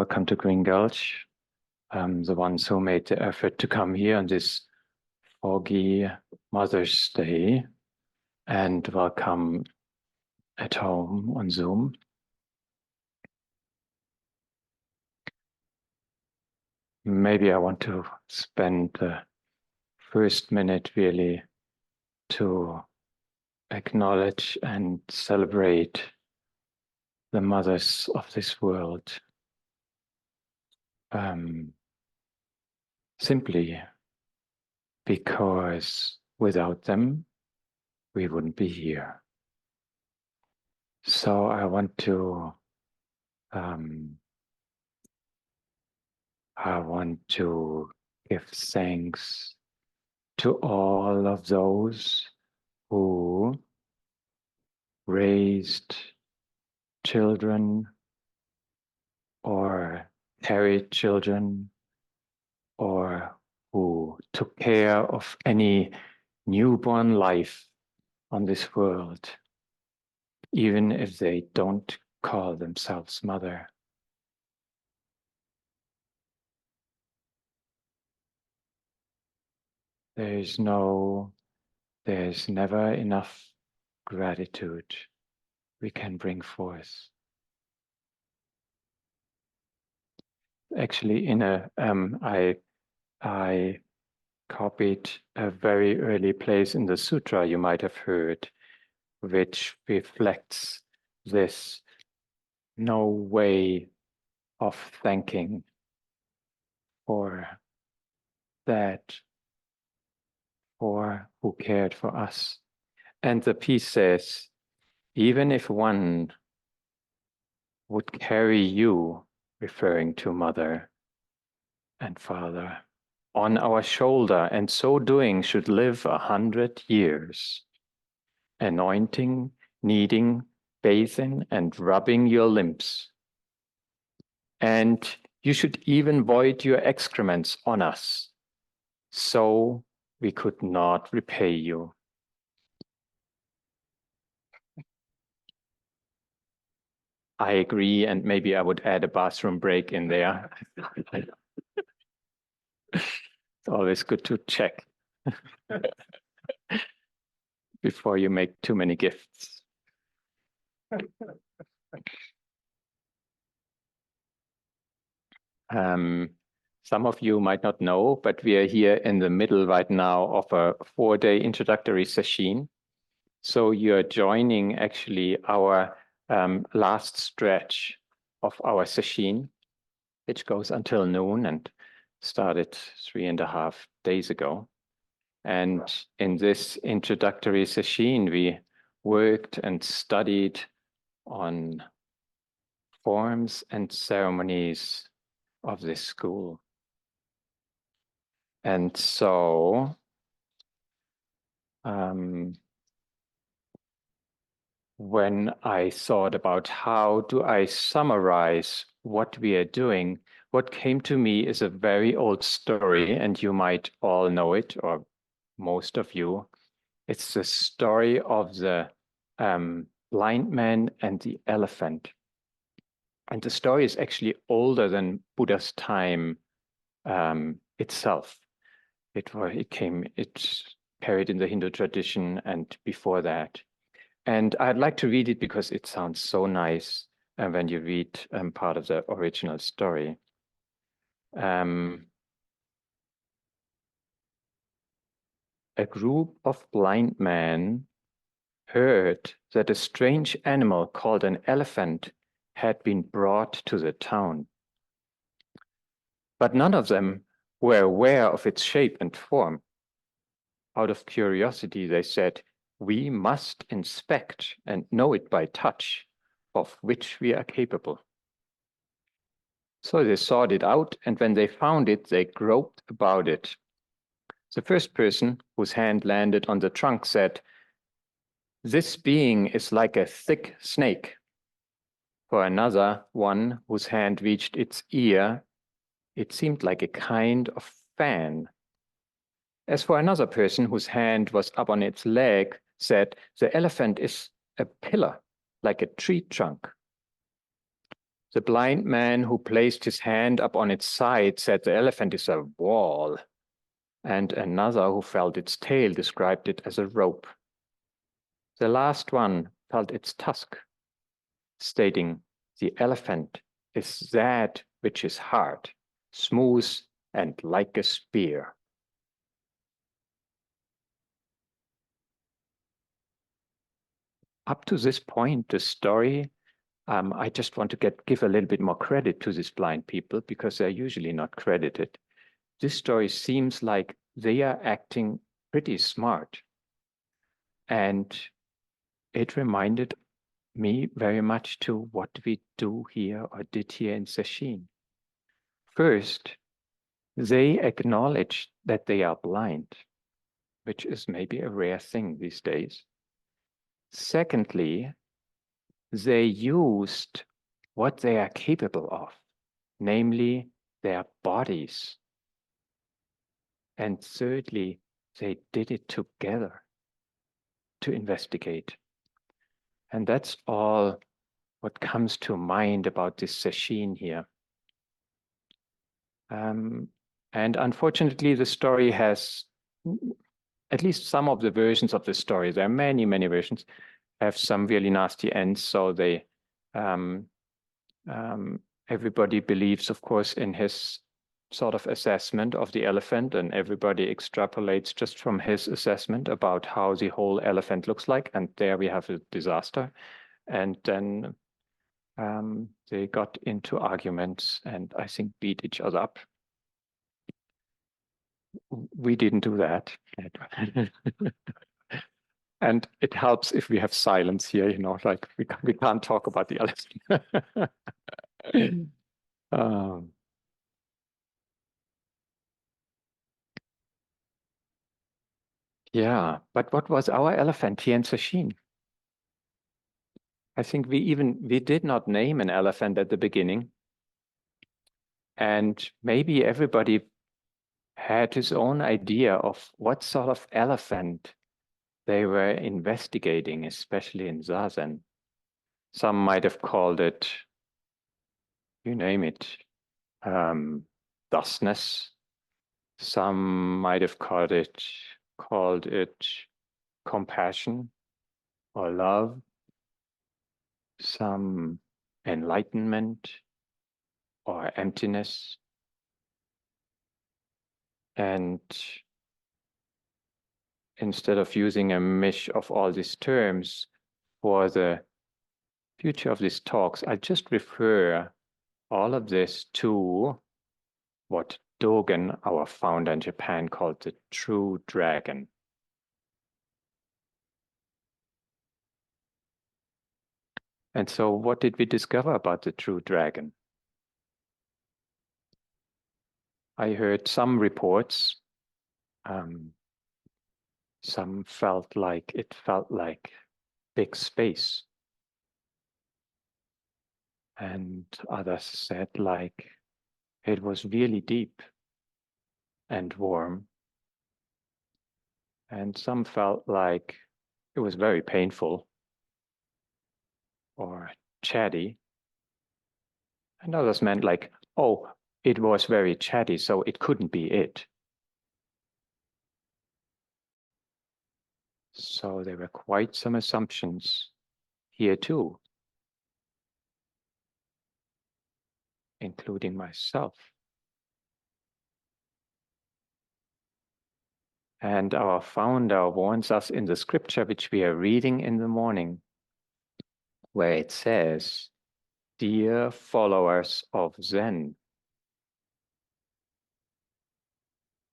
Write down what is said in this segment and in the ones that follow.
welcome to Green Gulch. The ones who made the effort to come here on this foggy Mother's Day, and welcome at home on Zoom. Maybe I want to spend the first minute really to acknowledge and celebrate the mothers of this world. Simply because without them, we wouldn't be here. So I want to give thanks to all of those who raised children or carried children or who took care of any newborn life on this world, even if they don't call themselves mother. There's never enough gratitude we can bring forth. Actually, I copied a very early place in the sutra you might have heard, which reflects this no way of thanking for that, for who cared for us. And the piece says, even if one would carry you, referring to mother and father, on our shoulder, and so doing should live 100 years, anointing, kneading, bathing, and rubbing your limbs. And you should even void your excrements on us, so we could not repay you. I agree, and maybe I would add a bathroom break in there. It's always good to check before you make too many gifts. Some of you might not know, but we are here in the middle right now of a 4-day introductory sesshin. So you're joining actually our last stretch of our sesshin, which goes until noon and started 3.5 days ago. And in this introductory sesshin, we worked and studied on forms and ceremonies of this school. And so when I thought about how do I summarize what we are doing, what came to me is a very old story, and you might all know it, or most of you. It's the story of the blind man and the elephant. And the story is actually older than Buddha's time itself. It's carried in the Hindu tradition and before that. And I'd like to read it because it sounds so nice when you read part of the original story. A group of blind men heard that a strange animal called an elephant had been brought to the town. But none of them were aware of its shape and form. Out of curiosity, they said, "We must inspect and know it by touch, of which we are capable." So they sought it out, and when they found it, they groped about it. The first person whose hand landed on the trunk said, "This being is like a thick snake." For another one whose hand reached its ear, it seemed like a kind of fan. As for another person whose hand was up on its leg, said, "The elephant is a pillar, like a tree trunk." The blind man who placed his hand up on its side said the elephant is a wall, and another who felt its tail described it as a rope. The last one felt its tusk, stating the elephant is that which is hard, smooth, and like a spear. Up to this point, the story, I just want to give a little bit more credit to these blind people because they're usually not credited. This story seems like they are acting pretty smart. And it reminded me very much to what we do here or did here in sesshin. First, they acknowledged that they are blind, which is maybe a rare thing these days. Secondly, they used what they are capable of, namely their bodies. And thirdly, they did it together to investigate. And that's all what comes to mind about this sesshin here. And unfortunately, the story has, at least some of the versions of the story, there are many, many versions, have some really nasty ends. So they, everybody believes, of course, in his sort of assessment of the elephant, and everybody extrapolates just from his assessment about how the whole elephant looks like. And there we have a disaster. And then they got into arguments and I think beat each other up. We didn't do that. And it helps if we have silence here, you know, like we can't talk about the elephant. Yeah, but what was our elephant here in sesshin? I think we did not name an elephant at the beginning. And maybe everybody had his own idea of what sort of elephant they were investigating, especially in Zazen. Some might have called it, you name it, Thusness. Some might have called it compassion or love. Some enlightenment or emptiness. And instead of using a mesh of all these terms for the future of these talks, I just refer all of this to what Dogen, our founder in Japan, called the true dragon. And so what did we discover about the true dragon? I heard some reports. Some felt like big space. And others said like it was really deep and warm. And some felt like it was very painful or chatty. And others meant like, oh, it was very chatty, so it couldn't be it. So there were quite some assumptions here too, including myself. And our founder warns us in the scripture which we are reading in the morning, where it says, "Dear followers of Zen,"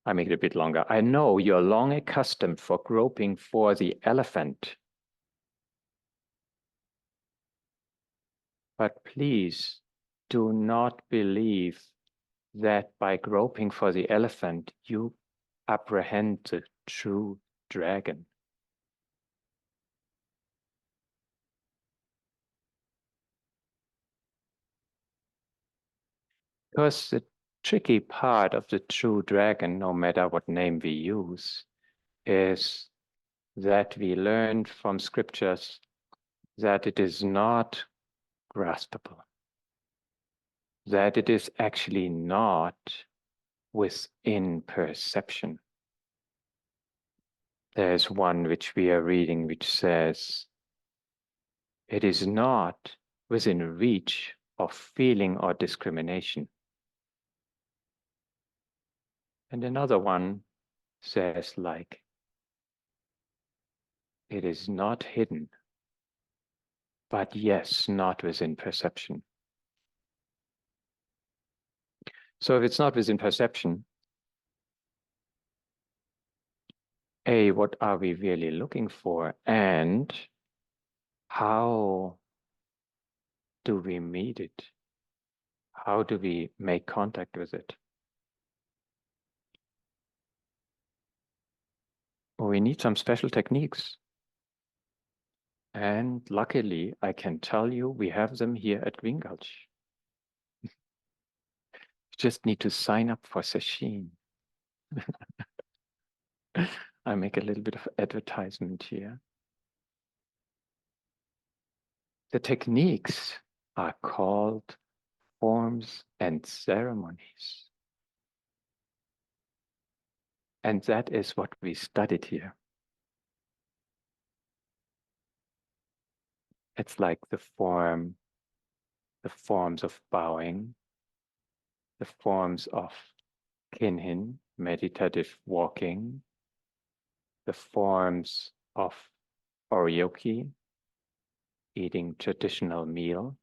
I make it a bit longer. "I know you're long accustomed for groping for the elephant. But please do not believe that by groping for the elephant, you apprehend the true dragon. Because the tricky part of the true dragon, no matter what name we use, is that we learned from scriptures that it is not graspable. that it is actually not within perception. There's one which we are reading which says, it is not within reach of feeling or discrimination. And another one says like, it is not hidden, but yes, not within perception. So if it's not within perception, A, what are we really looking for? And how do we meet it? How do we make contact with it? We need some special techniques. And luckily, I can tell you, we have them here at Gulch. You just need to sign up for sesshin. I make a little bit of advertisement here. The techniques are called forms and ceremonies. And that is what we studied here. It's like the forms of bowing, the forms of kinhin, meditative walking, the forms of oryoki, eating traditional meal,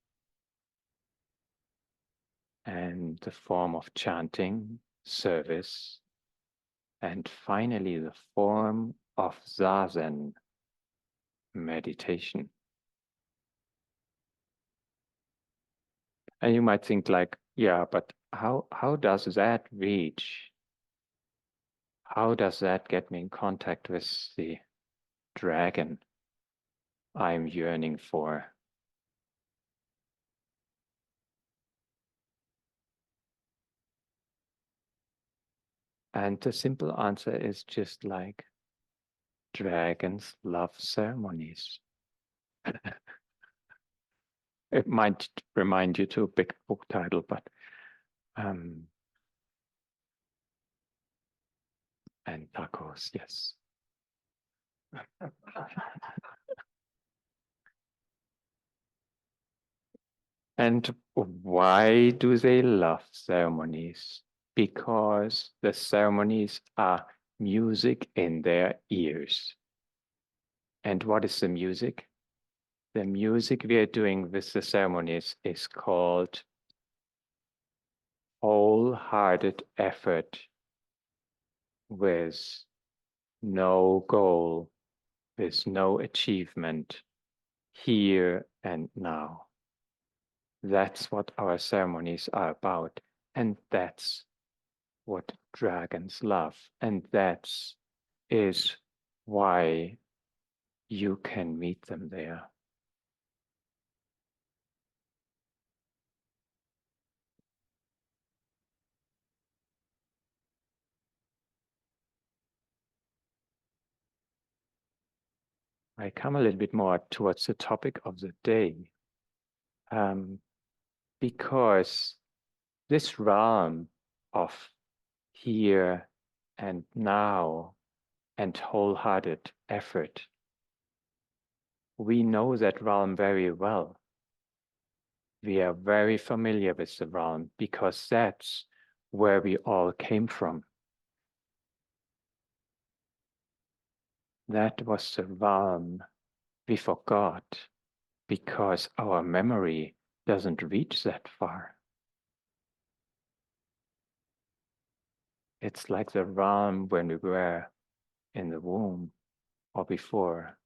and the form of chanting, service, and finally the form of zazen, meditation. And you might think like, yeah, but how does that reach? How does that get me in contact with the dragon I'm yearning for? And the simple answer is just like, dragons love ceremonies. It might remind you to a big book title, but and tacos, yes. And why do they love ceremonies? Because the ceremonies are music in their ears. And what is the music? The music we are doing with the ceremonies is called wholehearted effort with no goal, with no achievement, here and now. That's what our ceremonies are about. And that's what dragons love. And that is why you can meet them there. I come a little bit more towards the topic of the day, because this realm of here and now and wholehearted effort, we know that realm very well. We are very familiar with the realm because that's where we all came from. That was the realm we forgot because our memory doesn't reach that far. It's like the realm when we were in the womb or before,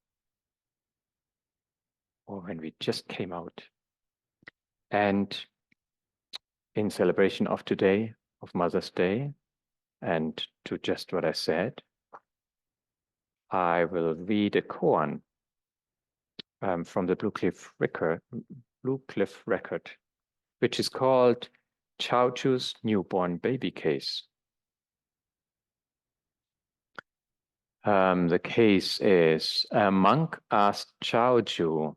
or when we just came out. And in celebration of today, of Mother's Day, and to just what I said, I will read a koan from the Blue Cliff Record, which is called Chaochu's Newborn Baby Case. The case is, a monk asked Chaochu,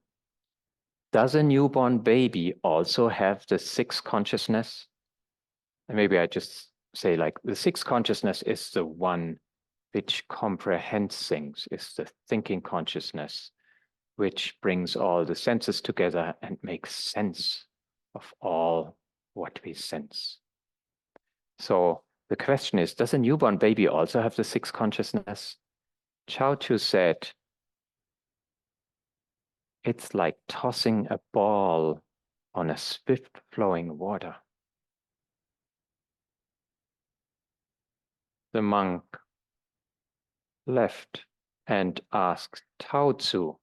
Does a newborn baby also have the sixth consciousness? And maybe I just say like the sixth consciousness is the one which comprehends things, is the thinking consciousness, which brings all the senses together and makes sense of all what we sense. So the question is, does a newborn baby also have the sixth consciousness? Chao Chu said, it's like tossing a ball on a swift flowing water. The monk left and asked Tao Tzu,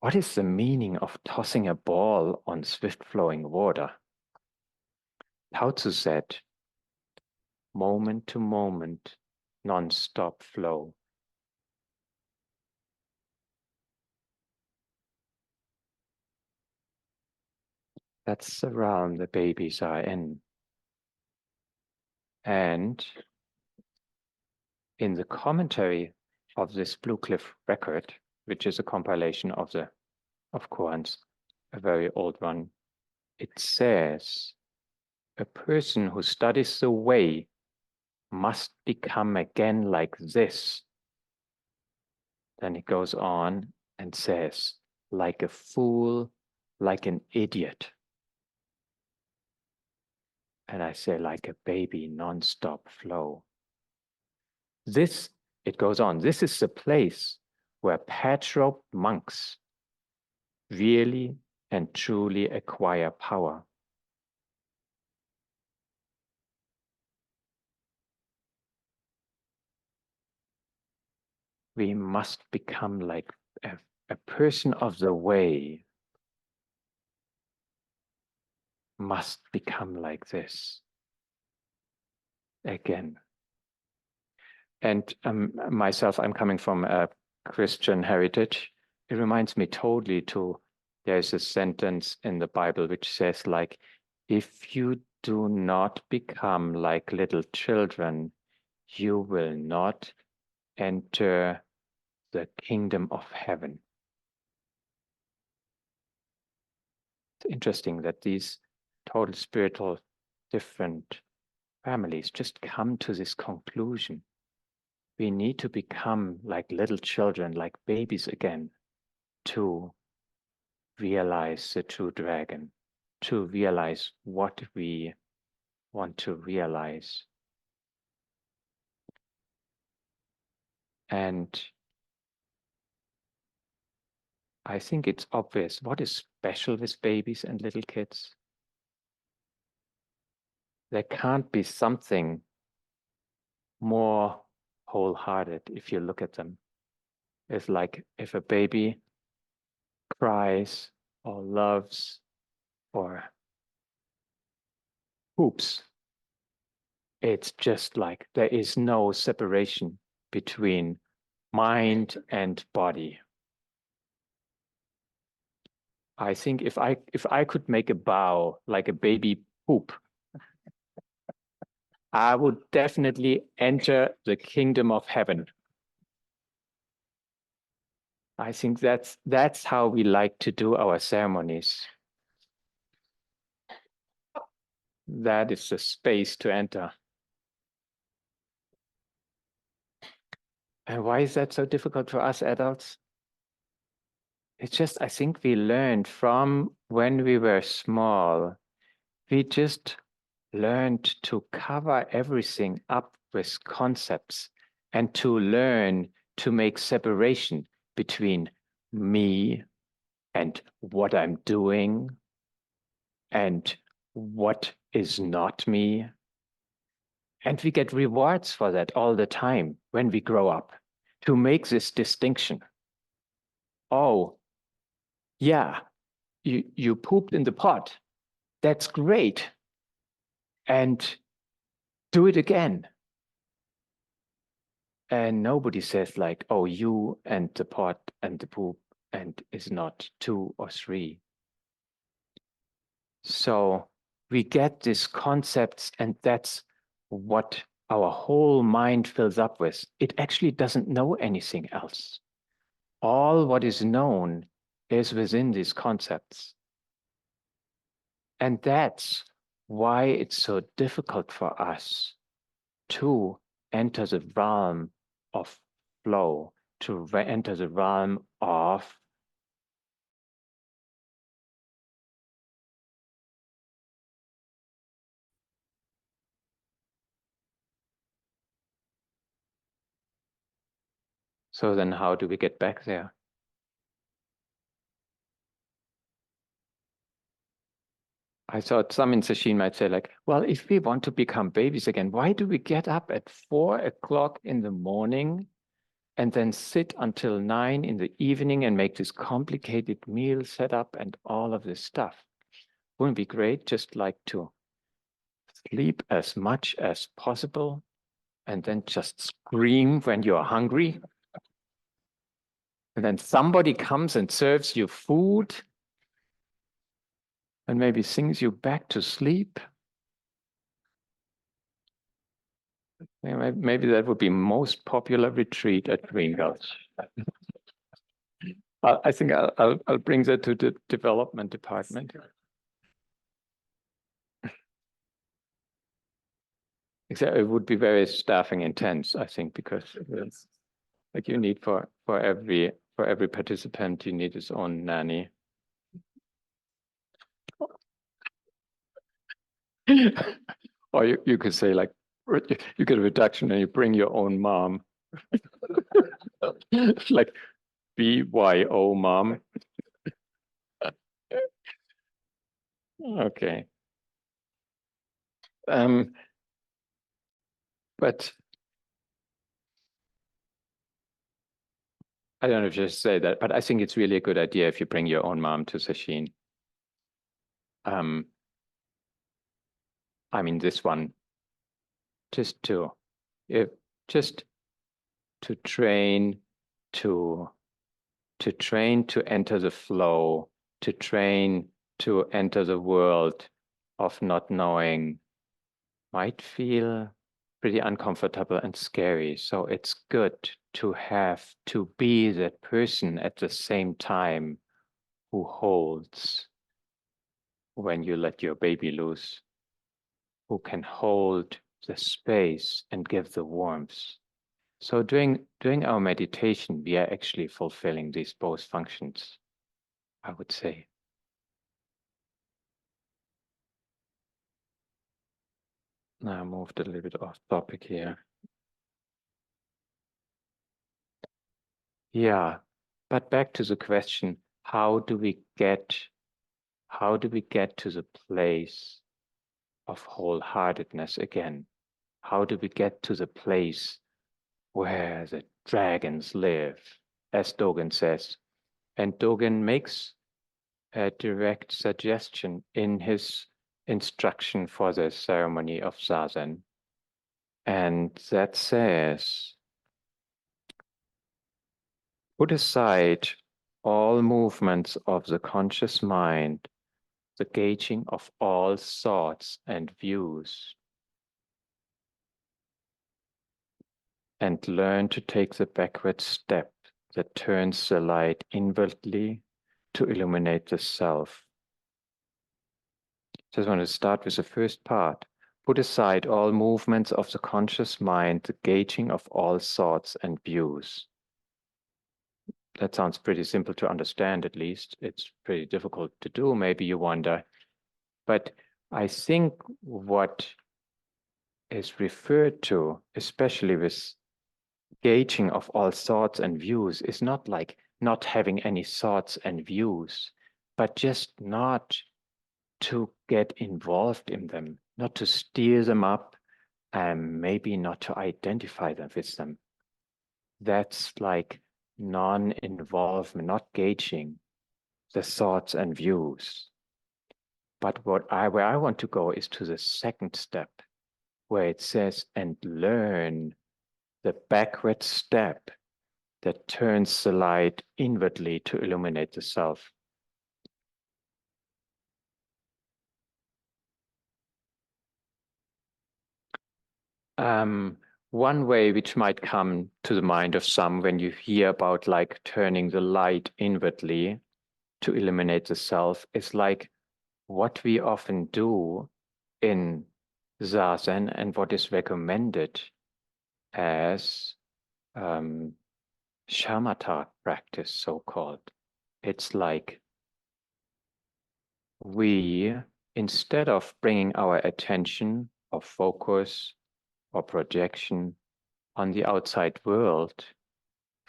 what is the meaning of tossing a ball on swift flowing water? Tao Tzu said, moment to moment, non-stop flow. That's the realm the babies are in. And in the commentary of this Blue Cliff record, which is a compilation of koans, a very old one, it says, a person who studies the way must become again like this. Then it goes on and says, like a fool, like an idiot. And I say, like a baby, non-stop flow. This, it goes on, this is the place where patch-robed monks really and truly acquire power. We must become like a person of the way must become like this again. And myself, I'm coming from a Christian heritage. It reminds me totally there's a sentence in the Bible which says like, if you do not become like little children, you will not enter the kingdom of heaven. It's interesting that these total spiritual different families just come to this conclusion. We need to become like little children, like babies again, to realize the true dragon, to realize what we want to realize. And I think it's obvious what is special with babies and little kids. There can't be something more wholehearted if you look at them. It's like if a baby cries or loves or poops, it's just like there is no separation between mind and body. I think if I could make a bow like a baby poop, I would definitely enter the kingdom of heaven. I think that's how we like to do our ceremonies. That is the space to enter. And why is that so difficult for us adults? It's just, I think we learned from when we were small, we just learned to cover everything up with concepts and to learn to make separation between me and what I'm doing and what is not me. And we get rewards for that all the time when we grow up, to make this distinction. Oh, yeah, you pooped in the pot. That's great. And do it again. And nobody says like, oh, you and the pot and the poop and is not 2 or 3. So we get these concepts, and that's what our whole mind fills up with. It actually doesn't know anything else. All what is known is within these concepts. And that's why it's so difficult for us to enter the realm of flow, to enter the realm of so then how do we get back there? I thought some in sesshin might say like, well, if we want to become babies again, why do we get up at 4 o'clock in the morning and then sit until 9 in the evening and make this complicated meal setup and all of this stuff? Wouldn't it be great just like to sleep as much as possible and then just scream when you're hungry? And then somebody comes and serves you food and maybe sings you back to sleep. Maybe that would be most popular retreat at Green Gulch. I think I'll bring that to the development department. Except it would be very staffing intense, I think, because like you need for every participant, you need his own nanny. Or you could say like, you get a reduction and you bring your own mom. Like BYO mom. Okay. But I don't know if you just say that, but I think it's really a good idea if you bring your own mom to sesshin. I mean, this one, just to, just to train to enter the flow, to train to enter the world of not knowing might feel pretty uncomfortable and scary. So it's good to have to be that person at the same time who holds when you let your baby loose, who can hold the space and give the warmth. So during our meditation, we are actually fulfilling these both functions, I would say. Now I moved a little bit off topic here. Yeah, but back to the question, how do we get to the place of wholeheartedness again? How do we get to the place where the dragons live, as Dogen says? And Dogen makes a direct suggestion in his instruction for the ceremony of Zazen. And that says, put aside all movements of the conscious mind, the gauging of all thoughts and views, and learn to take the backward step that turns the light inwardly to illuminate the self. Just want to start with the first part. Put aside all movements of the conscious mind, the gauging of all thoughts and views. That sounds pretty simple to understand, at least. It's pretty difficult to do, maybe you wonder. But I think what is referred to, especially with gauging of all thoughts and views, is not like not having any thoughts and views, but just not to get involved in them, not to steer them up, and maybe not to identify them with them. That's like non-involvement, not gauging the thoughts and views. But where I want to go is to the second step, where it says, and learn the backward step that turns the light inwardly to illuminate the self. One way which might come to the mind of some when you hear about like turning the light inwardly to eliminate the self is like what we often do in Zazen and what is recommended as shamatha practice, so-called. It's like we, instead of bringing our attention or focus or projection on the outside world,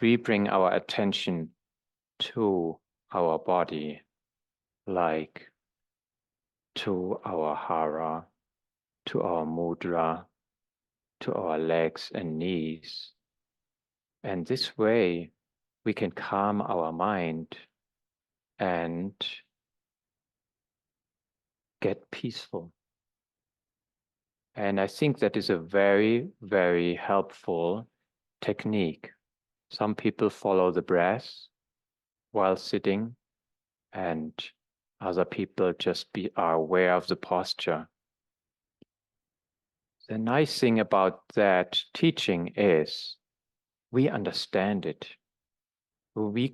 we bring our attention to our body, like to our hara, to our mudra, to our legs and knees. And this way we can calm our mind and get peaceful. And I think that is a very, very helpful technique. Some people follow the breath while sitting, and other people just are aware of the posture. The nice thing about that teaching is we understand it. We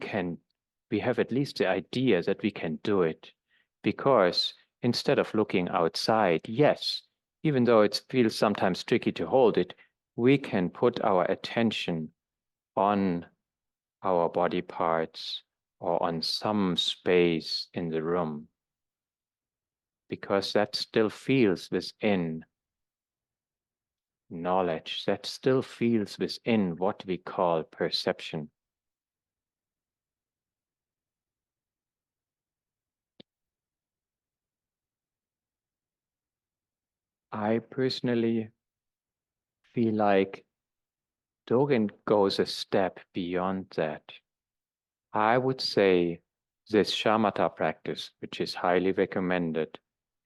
have at least the idea that we can do it, because instead of looking outside, yes, even though it feels sometimes tricky to hold it, we can put our attention on our body parts or on some space in the room, because that still feels within knowledge, that still feels within what we call perception. I personally feel like Dogen goes a step beyond that. I would say this shamatha practice, which is highly recommended,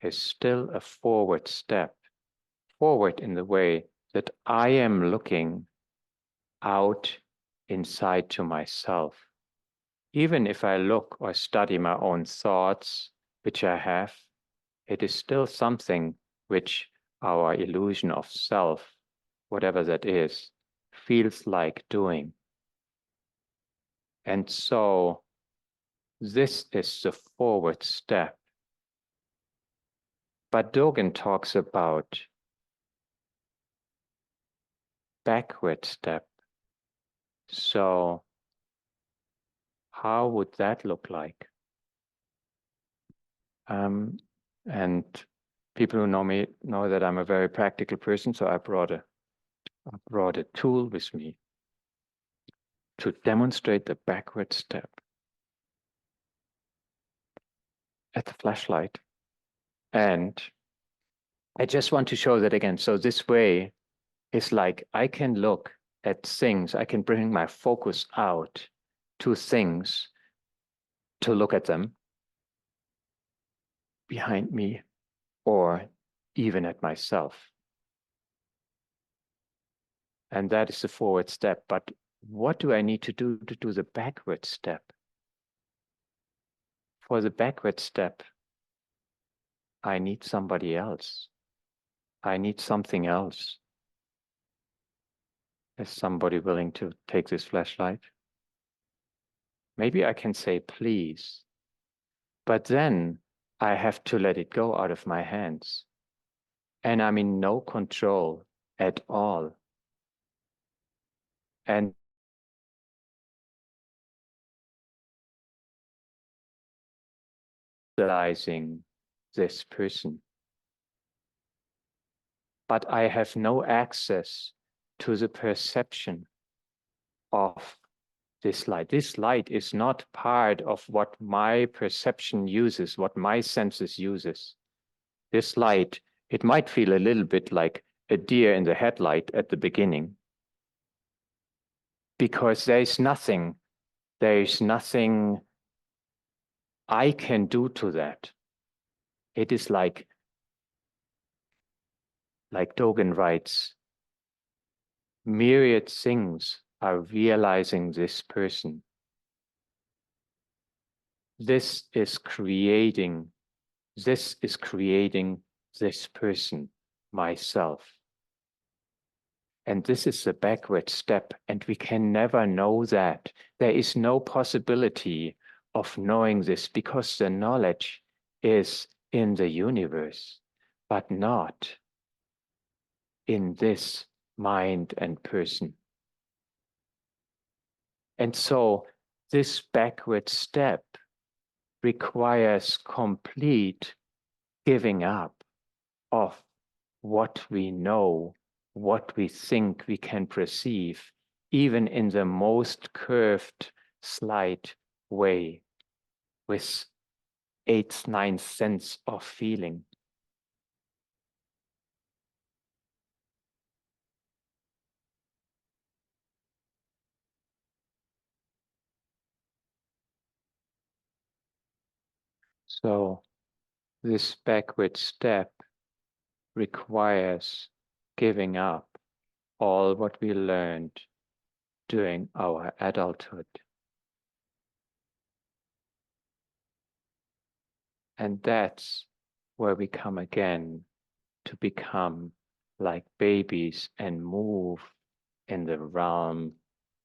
is still a forward step, forward in the way that I am looking out inside to myself. Even if I look or study my own thoughts, which I have, it is still something which our illusion of self, whatever that is, feels like doing. And so this is the forward step. But Dogen talks about backward step. So how would that look like? And people who know me know that I'm a very practical person, so I brought a tool with me to demonstrate the backward step. At the flashlight. And I just want to show that again. So this way is like I can look at things, I can bring my focus out to things to look at them behind me or even at myself. And that is the forward step. But what do I need to do the backward step? For the backward step, I need somebody else. I need something else. Is somebody willing to take this flashlight? Maybe I can say, please. But then I have to let it go out of my hands. And I'm in no control at all. And realizing this person. But I have no access to the perception of this light. This light is not part of what my perception uses, what my senses uses. This light, it might feel a little bit like a deer in the headlight at the beginning, because there is nothing I can do to that. It is like Dogen writes, myriad things are realizing this person. This is creating this person, myself. And this is the backward step, and we can never know that. There is no possibility of knowing this, because the knowledge is in the universe, but not in this mind and person. And so this backward step requires complete giving up of what we know, what we think we can perceive, even in the most curved, slight way, with eighth, ninth sense of feeling. So this backward step requires giving up all what we learned during our adulthood. And that's where we come again to become like babies and move in the realm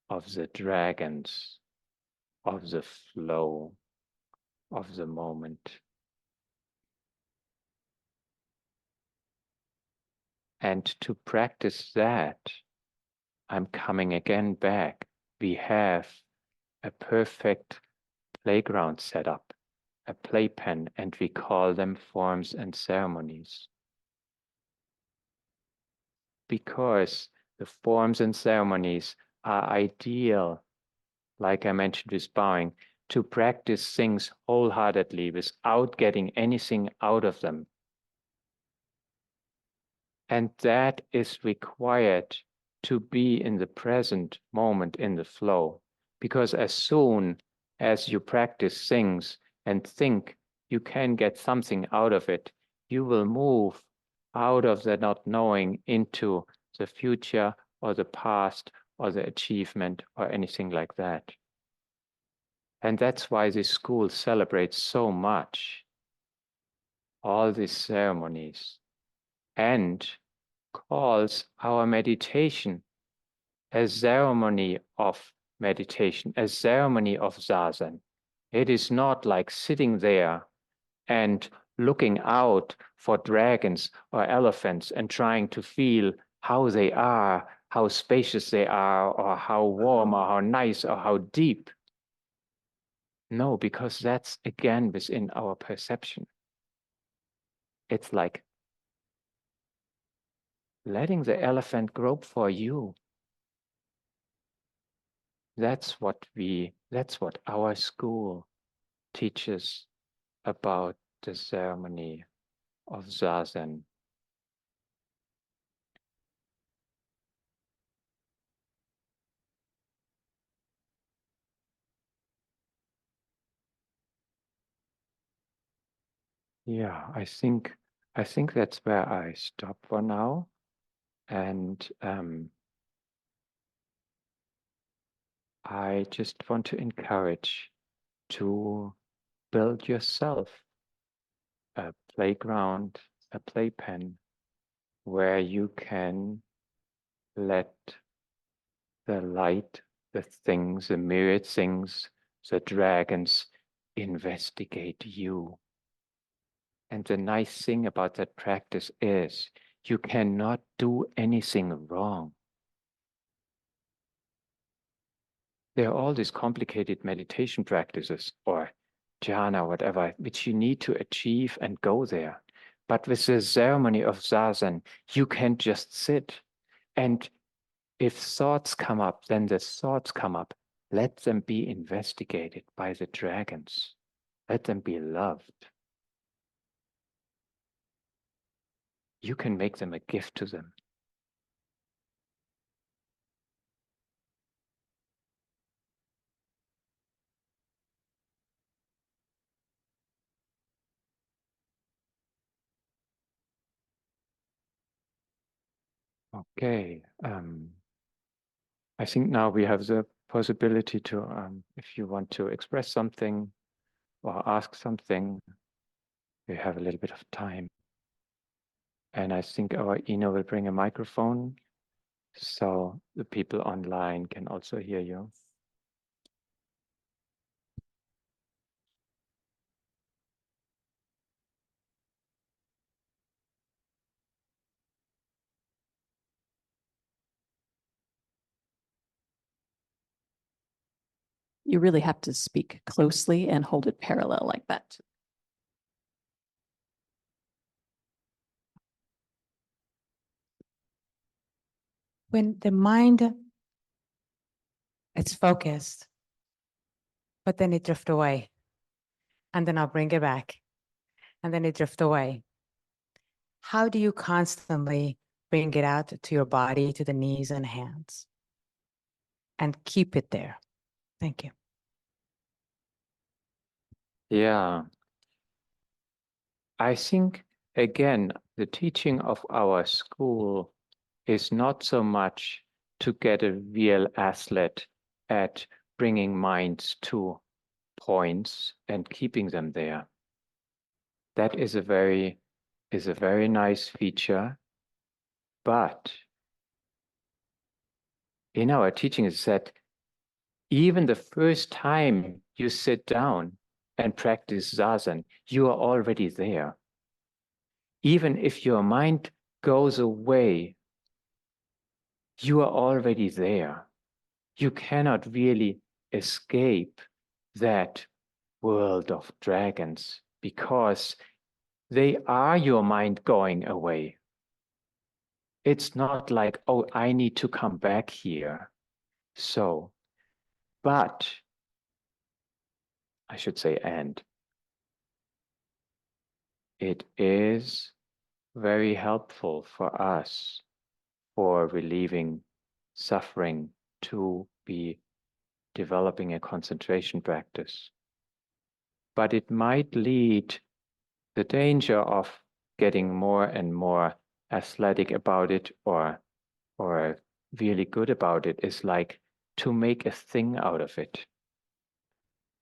of the dragons, of the flow, of the moment. And to practice that, I'm coming again back. We have a perfect playground set up, a playpen, and we call them forms and ceremonies. Because the forms and ceremonies are ideal, like I mentioned with bowing, to practice things wholeheartedly without getting anything out of them. And that is required to be in the present moment in the flow. Because as soon as you practice things and think you can get something out of it, you will move out of the not knowing into the future or the past or the achievement or anything like that. And that's why this school celebrates so much all these ceremonies and calls our meditation a ceremony of meditation, a ceremony of zazen. It is not like sitting there and looking out for dragons or elephants and trying to feel how they are, how spacious they are, or how warm, or how nice, or how deep. No, because that's again within our perception. It's like letting the elephant grope for you. That's what our school teaches about the ceremony of Zazen. Yeah, I think that's where I stop for now. And I just want to encourage to build yourself a playground, a playpen, where you can let the light, the things, the myriad things, the dragons investigate you. And the nice thing about that practice is you cannot do anything wrong. There are all these complicated meditation practices or jhana, whatever, which you need to achieve and go there. But with the ceremony of zazen, you can just sit. And if thoughts come up, then the thoughts come up. Let them be investigated by the dragons. Let them be loved. You can make them a gift to them. Okay. I think now we have the possibility to, if you want to express something or ask something, we have a little bit of time. And I think our Ino will bring a microphone so the people online can also hear you. You really have to speak closely and hold it parallel like that. When the mind, it's focused, but then it drifts away. And then I'll bring it back. And then it drifts away. How do you constantly bring it out to your body, to the knees and hands, and keep it there? Thank you. Yeah. I think, again, the teaching of our school is not so much to get a real athlete at bringing minds to points and keeping them there. That is a very nice feature, but in our teaching is that even the first time you sit down and practice zazen, you are already there. Even if your mind goes away, you are already there. You cannot really escape that world of dragons because they are your mind going away. It's not like, oh, I need to come back here. So, but I should say, and it is very helpful for us for relieving suffering to be developing a concentration practice. But it might lead the danger of getting more and more athletic about it or really good about it is like to make a thing out of it,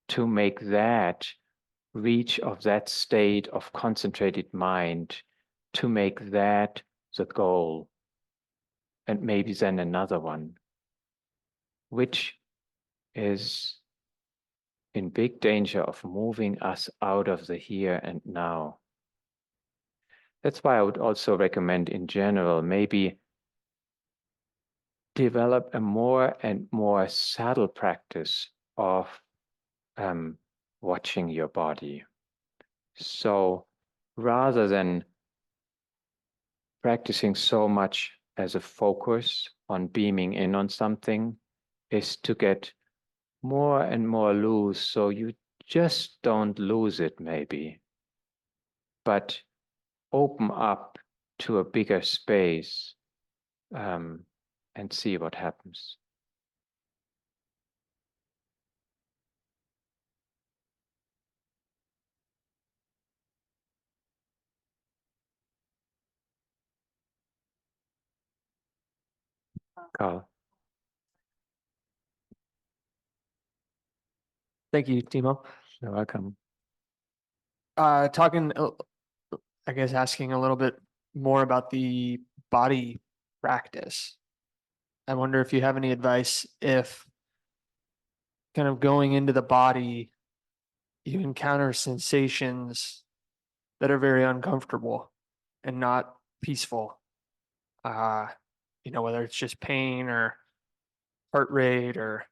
to make that reach of that state of concentrated mind, to make that the goal, and maybe then another one, which is in big danger of moving us out of the here and now. That's why I would also recommend in general, maybe develop a more and more subtle practice of watching your body. So rather than practicing so much as a focus on beaming in on something, is to get more and more loose so you just don't lose it maybe, but open up to a bigger space and see what happens. Carl. Thank you, Thiemo. You're welcome. Talking, I guess, asking a little bit more about the body practice. I wonder if you have any advice if kind of going into the body, you encounter sensations that are very uncomfortable and not peaceful. Whether it's just pain or heart rate or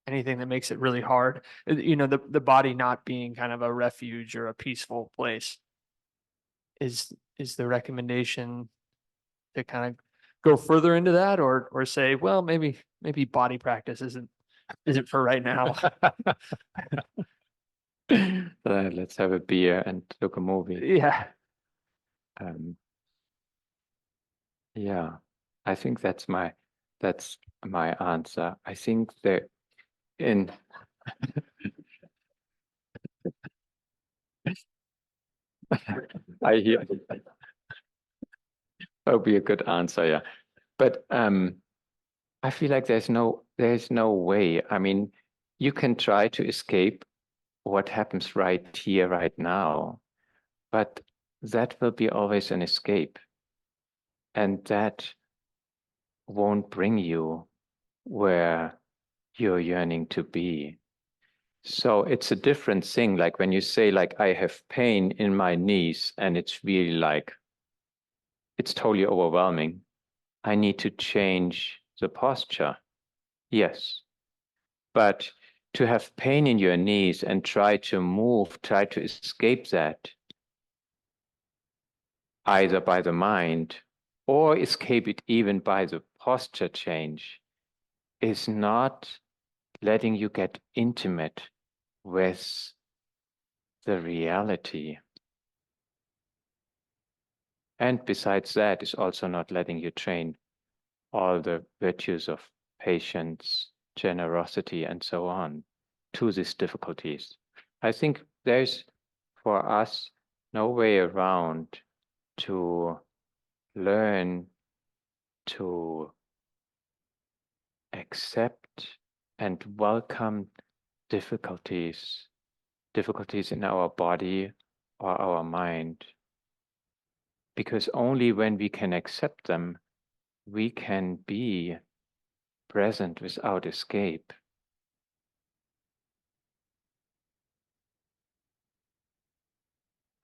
anything that makes it really hard. The body not being kind of a refuge or a peaceful place. Is the recommendation to kind of go further into that or say, well, maybe body practice isn't for right now. Let's have a beer and look a movie. Yeah. Yeah, I think that's my answer. I think that in I hear that would be a good answer, yeah. But I feel like there's no way. I mean, you can try to escape what happens right here, right now, but that will be always an escape. And that won't bring you where you're yearning to be. So it's a different thing. Like when you say, like, I have pain in my knees and it's really like, it's totally overwhelming. I need to change the posture. Yes. But to have pain in your knees and try to move, try to escape that, either by the mind or escape it even by the posture change, is not letting you get intimate with the reality. And besides that, is also not letting you train all the virtues of patience, generosity, and so on to these difficulties. I think there's, for us, no way around to learn to accept and welcome difficulties in our body or our mind. Because only when we can accept them, we can be present without escape.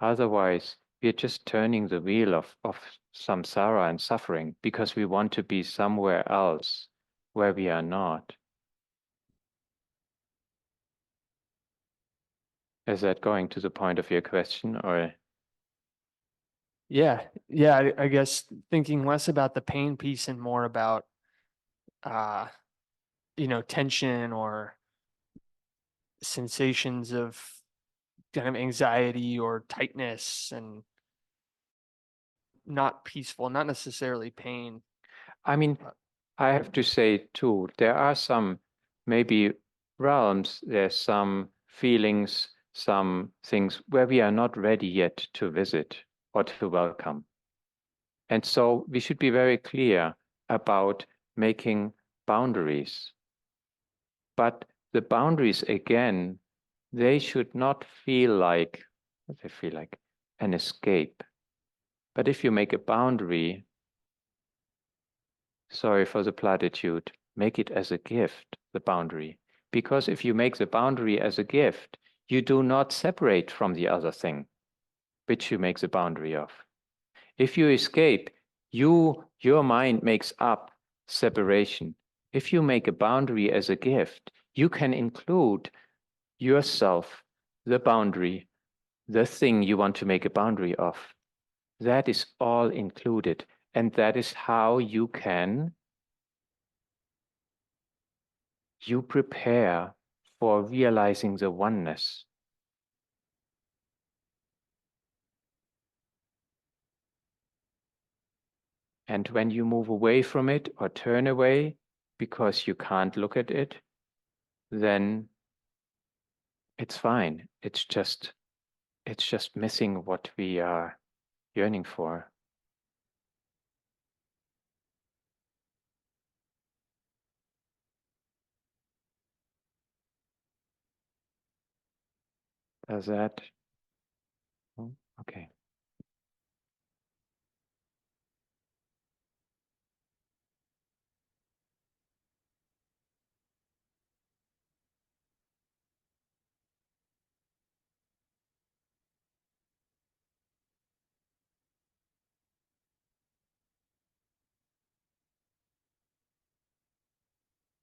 Otherwise, we're just turning the wheel of samsara and suffering because we want to be somewhere else where we are not. Is that going to the point of your question, or? Yeah, I guess thinking less about the pain piece and more about, tension or sensations of kind of anxiety or tightness and not peaceful, not necessarily pain. I mean, I have to say too, there are some maybe realms, there's some feelings, some things where we are not ready yet to visit or to welcome. And so we should be very clear about making boundaries. But the boundaries, again, they should not feel like, what they feel like, an escape. But if you make a boundary, sorry for the platitude, make it as a gift, the boundary. Because if you make the boundary as a gift, you do not separate from the other thing, which you make the boundary of. If you escape, your mind makes up separation. If you make a boundary as a gift, you can include yourself, the boundary, the thing you want to make a boundary of. That is all included. And that is how you prepare for realizing the oneness. And when you move away from it or turn away because you can't look at it, then it's fine. It's just missing what we are yearning for. Does that? Oh, okay.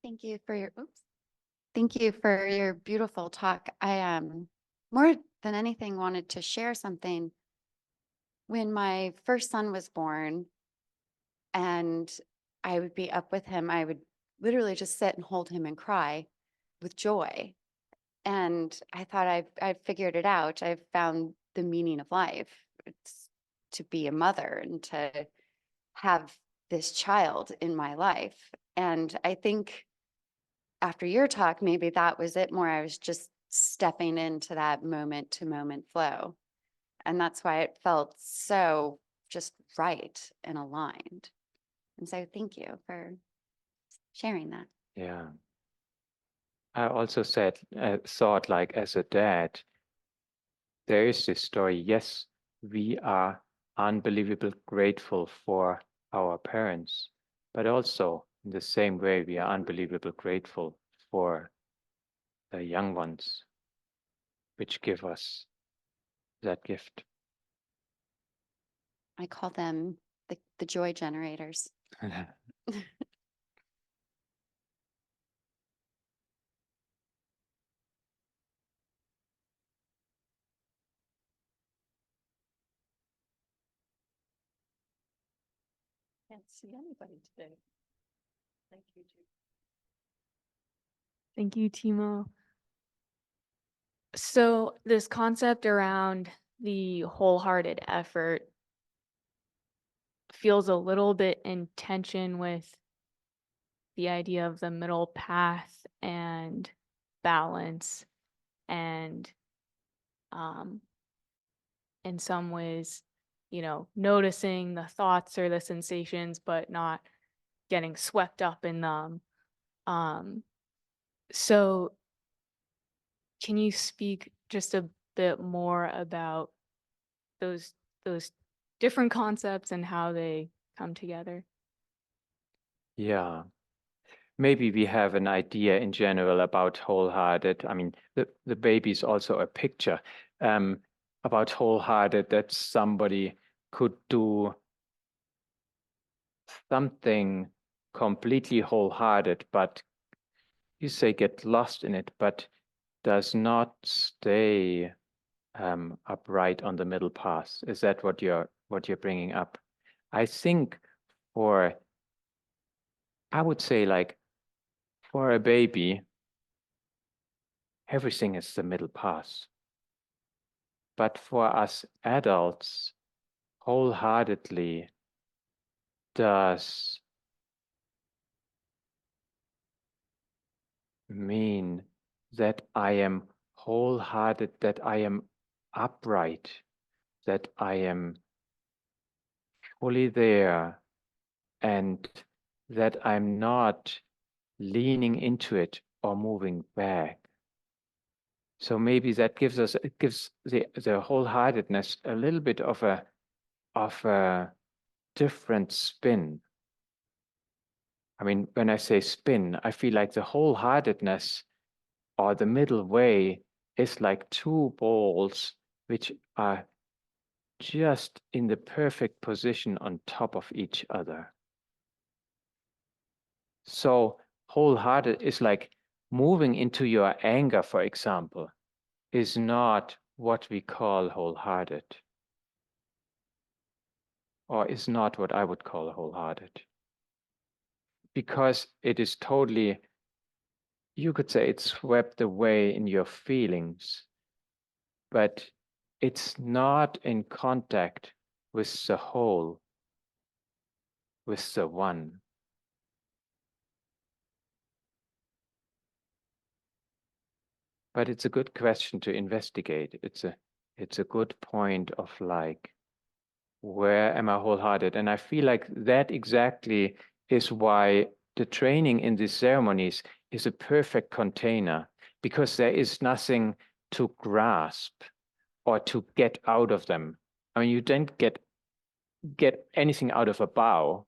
Thank you for your beautiful talk. I more than anything wanted to share something. When my first son was born and I would be up with him, I would literally just sit and hold him and cry with joy. And I thought I've figured it out. I've found the meaning of life. It's to be a mother and to have this child in my life. And I think after your talk, maybe that was it more. I was just stepping into that moment to moment flow. And that's why it felt so just right and aligned. And so thank you for sharing that. Yeah. I also thought like as a dad, there is this story. Yes, we are unbelievably grateful for our parents, but also in the same way, we are unbelievably grateful for the young ones, which give us that gift. I call them the joy generators. Can't see anybody today. Thank you, Jude. Thank you, Thiemo. So this concept around the wholehearted effort feels a little bit in tension with the idea of the middle path and balance and in some ways, noticing the thoughts or the sensations, but not getting swept up in them. So can you speak just a bit more about those different concepts and how they come together? Yeah. Maybe we have an idea in general about wholehearted. I mean, the baby is also a picture about wholehearted, that somebody could do something completely wholehearted, but you say get lost in it, but does not stay upright on the middle path. Is that what you're bringing up? I think I would say, like, for a baby, everything is the middle path. But for us adults, wholeheartedly does mean that I am wholehearted, that I am upright, that I am fully there, and that I'm not leaning into it or moving back. So maybe that gives the wholeheartedness a little bit of a different spin. I mean, when I say spin, I feel like the wholeheartedness or the middle way is like two balls which are just in the perfect position on top of each other. So wholehearted is like moving into your anger, for example, is not what we call wholehearted, or is not what I would call wholehearted. Because it is totally, you could say it's swept away in your feelings, but it's not in contact with the whole, with the one. But it's a good question to investigate. It's a good point of, like, where am I wholehearted? And I feel like that exactly is why the training in these ceremonies is a perfect container, because there is nothing to grasp or to get out of them. I mean, you don't get anything out of a bow.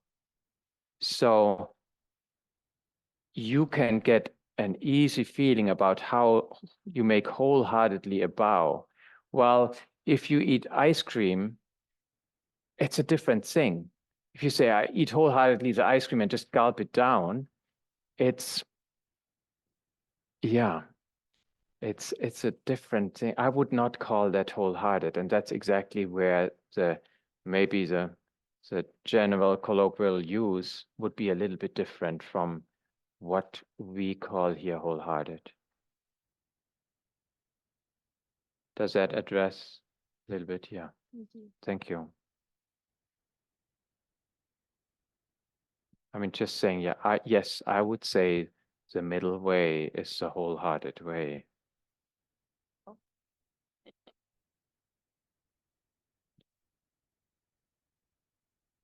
So you can get an easy feeling about how you make wholeheartedly a bow. Well, if you eat ice cream, it's a different thing. If you say, I eat wholeheartedly the ice cream and just gulp it down, it's a different thing. I would not call that wholehearted. And that's exactly where maybe the general colloquial use would be a little bit different from what we call here wholehearted. Does that address a little bit? Yeah. Thank you. I mean, just saying, yeah, yes, I would say the middle way is the wholehearted way.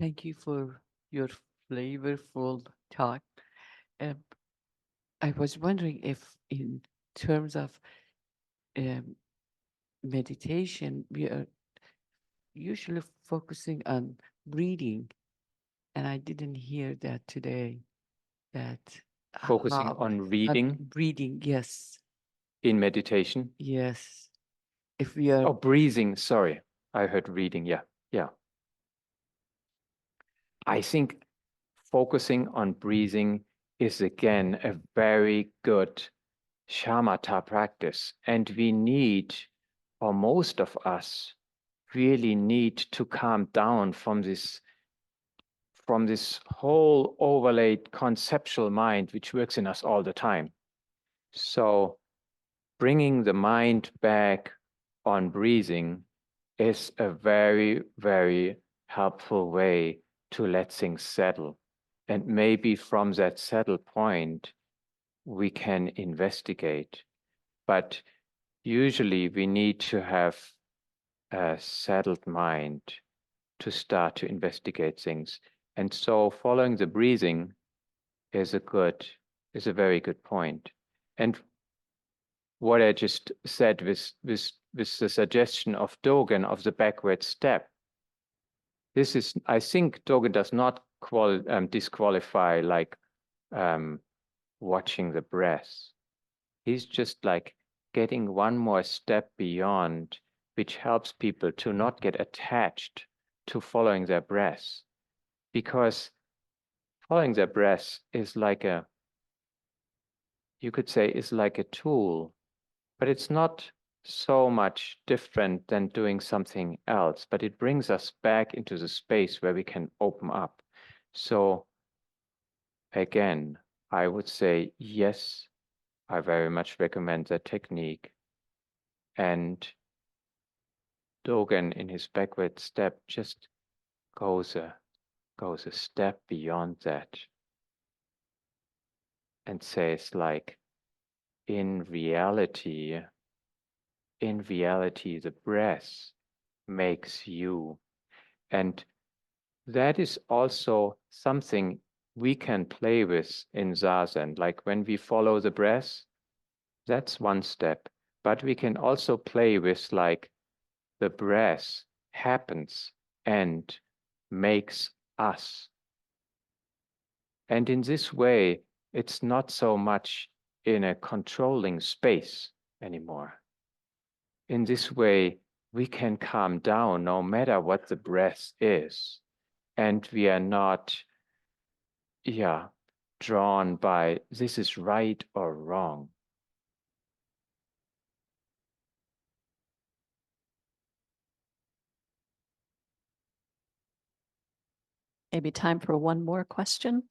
Thank you for your flavorful talk. Um, I was wondering if, in terms of meditation, we are usually focusing on breathing, and I didn't hear that today. That Focusing how- on reading breathing, yes, in meditation. yes. If we are Oh, breathing, sorry. I heard reading, yeah. I think focusing on breathing is, again, a very good shamatha practice. And we need, or most of us really need, to calm down from this from this whole overlaid conceptual mind, which works in us all the time. So bringing the mind back on breathing is a very, very helpful way to let things settle. And maybe from that settled point, we can investigate. But usually we need to have a settled mind to start to investigate things. And so following the breathing is a very good point. And what I just said with the suggestion of Dogen of the backward step, this is, I think Dogen does not disqualify like watching the breath. He's just like getting one more step beyond, which helps people to not get attached to following their breath. Because following their breath is like a, you could say, is like a tool, but it's not so much different than doing something else, but it brings us back into the space where we can open up. So again, I would say, yes, I very much recommend that technique. And Dogen in his backward step just goes a step beyond that and says like, in reality, the breath makes you. And that is also something we can play with in Zazen. Like when we follow the breath, that's one step. But we can also play with like the breath happens and makes us. And in this way, it's not so much in a controlling space anymore. In this way, we can calm down no matter what the breath is. And we are not, drawn by this is right or wrong. Maybe time for one more question.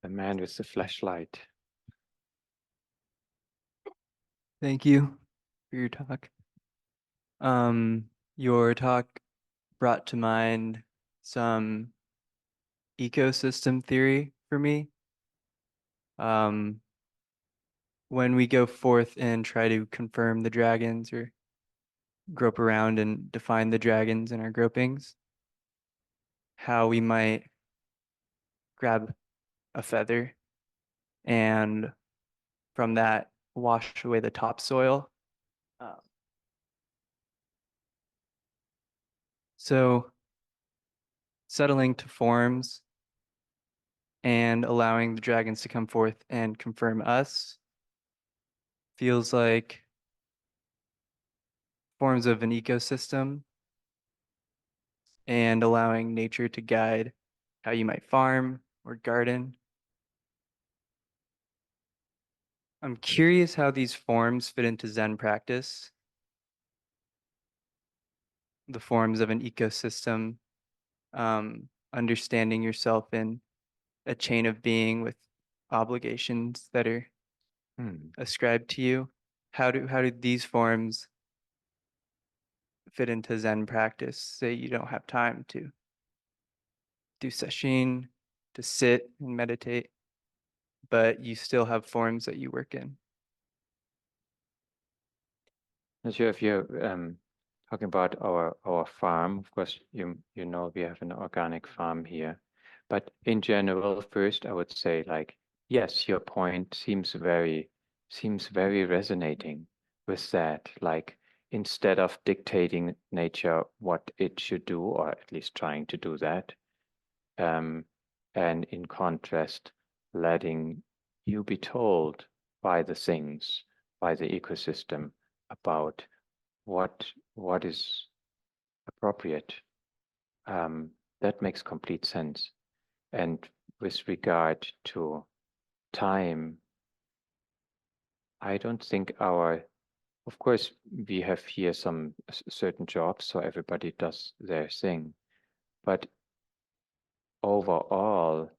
The man with the flashlight. Thank you for your talk. Your talk brought to mind some ecosystem theory for me. When we go forth and try to confirm the dragons or grope around and define the dragons in our gropings, how we might grab a feather and from that wash away the topsoil. So settling to forms and allowing the dragons to come forth and confirm us feels like forms of an ecosystem and allowing nature to guide how you might farm or garden. I'm curious how these forms fit into Zen practice. The forms of an ecosystem, understanding yourself in a chain of being with obligations that are ascribed to you. How do these forms fit into Zen practice? Say you don't have time to do sesshin, to sit and meditate, but you still have forms that you work in. Not sure if you're talking about our farm. Of course, you know we have an organic farm here. But in general, first I would say like, yes, your point seems very resonating with that. Like instead of dictating nature what it should do, or at least trying to do that, and in contrast, letting you be told by the things, by the ecosystem about what is appropriate. that makes complete sense. And with regard to time, I don't think of course, we have here some certain jobs, so everybody does their thing. But overall,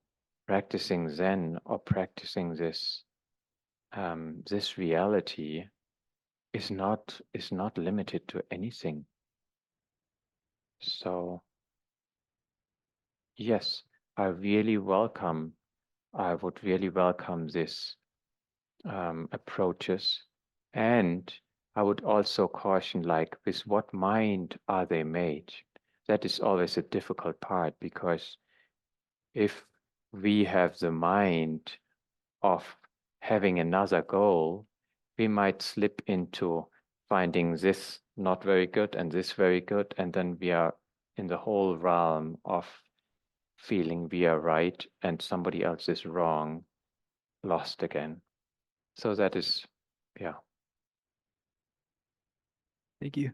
practicing Zen or practicing this this reality is not limited to anything. So yes, I would really welcome this approaches, and I would also caution, like, with what mind are they made? That is always a difficult part, because if we have the mind of having another goal, we might slip into finding this not very good and this very good, and then we are in the whole realm of feeling we are right and somebody else is wrong, lost again. So that is, yeah. Thank you.